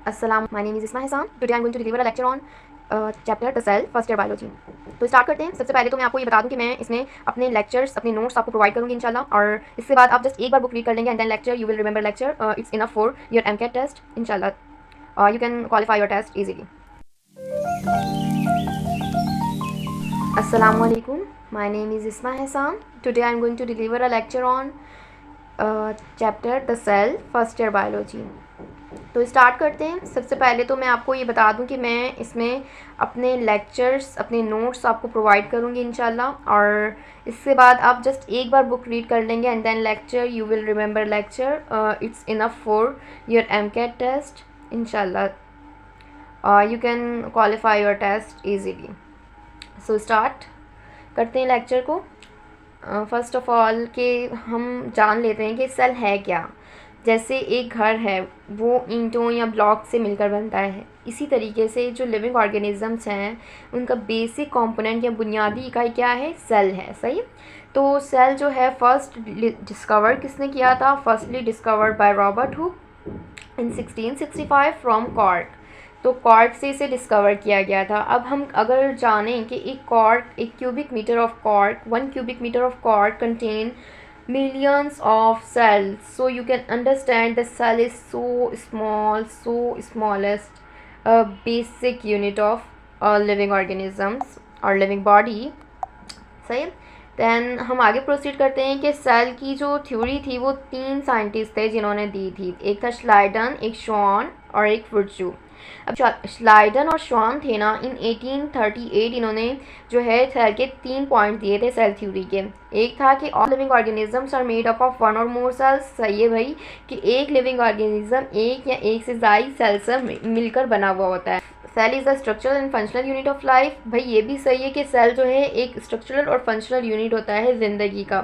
Assalam, my name is Isma Hassan. Today I'm going to deliver a lecture on chapter the cell first year biology. तो start करते हैं। सबसे पहले तो मैं आपको ये बता दूं कि मैं इसमें अपने लेक्चर्स, अपने नोट्स आपको प्रोवाइड करूंगी इंशाल्लाह, और इसके बाद आप जस्ट एक बार बुक रीड कर लेंगे and then lecture you will remember lecture. It's enough for your MCAT test इंशाल्लाह। You can qualify your test easily. अस्सलाम वालेकुम, my name is Isma Hassan. Today I am going to deliver a lecture on chapter the cell first year biology. तो start करते हैं। सबसे पहले तो मैं आपको ये बता दूं कि मैं इसमें अपने लेक्चर्स, अपने नोट्स आपको प्रोवाइड करूंगी इंशाल्लाह, और इसके बाद आप जस्ट एक बार बुक रीड कर लेंगे and then lecture you will remember lecture. It's enough for your MCAT test इंशाल्लाह। You can qualify your test easily. So start करते हैं लेक्चर को। फर्स्ट ऑफ ऑल कि हम जान लेते हैं कि सेल है क्या। जैसे एक घर है वो ईंटों या ब्लॉक से मिलकर बनता है, इसी तरीके से जो लिविंग ऑर्गेनिजम्स हैं उनका बेसिक कंपोनेंट या बुनियादी इकाई क्या है? सेल है। सही। तो सेल जो है फर्स्ट डिस्कवर किसने किया था? Firstly discovered by Robert Hooke in 1665 from cork. तो कॉर्क से इसे डिस्कवर किया गया था। अब हम अगर जानें कि एक cubic metre of cork, 1 cubic meter of cork contain millions of cells, so you can understand the cell is so small, so smallest basic unit of living organisms or living body। सही। Then हम आगे proceed करते हैं कि cell की जो theory थी वो 3 साइंटिस्ट थे जिन्होंने दी थी। एक था श्लाइडन, एक श्वान और एक विर्चू। अब श्लाइडन और श्वान थे ना, इन 1838 इन्होंने जो है सेल के 3 पॉइंट दिए थे सेल थ्योरी के। एक था कि all living organisms are made up of 1 or more cells. सही है भाई, कि एक लिविंग ऑर्गेनिज्म एक या एक से ज़्यादा सेल से मिलकर बना हुआ होता है। Cell is a structural and functional unit of life. भाई ये भी सही है कि सेल जो है एक स्ट्रक्चरल और फंक्शनल यूनिट होता है ज़िंदगी का।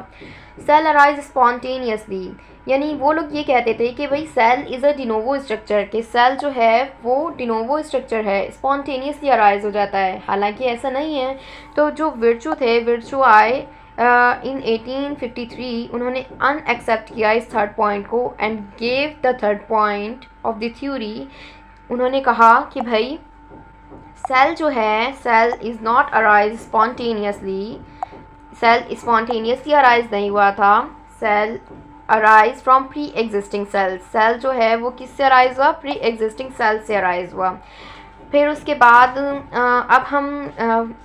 सेल अराइज स्पॉन्टेनियसली, यानी वो लोग ये कहते थे कि भाई cell is a de novo structure, के सेल जो है वो डिनोवो स्ट्रक्चर है, स्पॉन्टेनियसली अराइज हो जाता है। हालांकि ऐसा नहीं है। तो जो विर्चू थे, विर्चू आए इन 1853, उन्होंने अनएक्सेप्ट किया इस थर्ड पॉइंट को and gave the third point of the theory. उन्होंने कहा कि भाई सेल जो है, cell is not arise spontaneously, cell spontaneously arise नहीं हुआ था, cell arise from pre existing cell. Cell जो है वो किससे अराइज हुआ? प्री एग्जिस्टिंग सेल से अराइज हुआ। फिर उसके बाद अब हम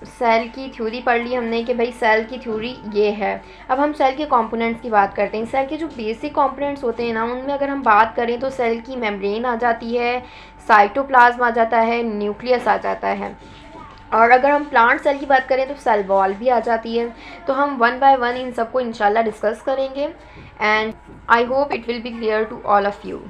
सेल की थ्योरी पढ़ ली हमने कि भाई सेल की थ्योरी ये है। अब हम सेल के कंपोनेंट्स की बात करते हैं। सेल के जो बेसिक कंपोनेंट्स होते हैं ना, उनमें अगर हम बात करें तो सेल की मेम्ब्रेन आ जाती है, साइटोप्लाज्म आ जाता है, न्यूक्लियस आ जाता है, और अगर हम प्लांट सेल की बात करें तो सेल वॉल भी आ जाती है। तो हम 1 by 1 इन सबको इंशाल्लाह डिस्कस करेंगे and I hope it will be clear to all of you.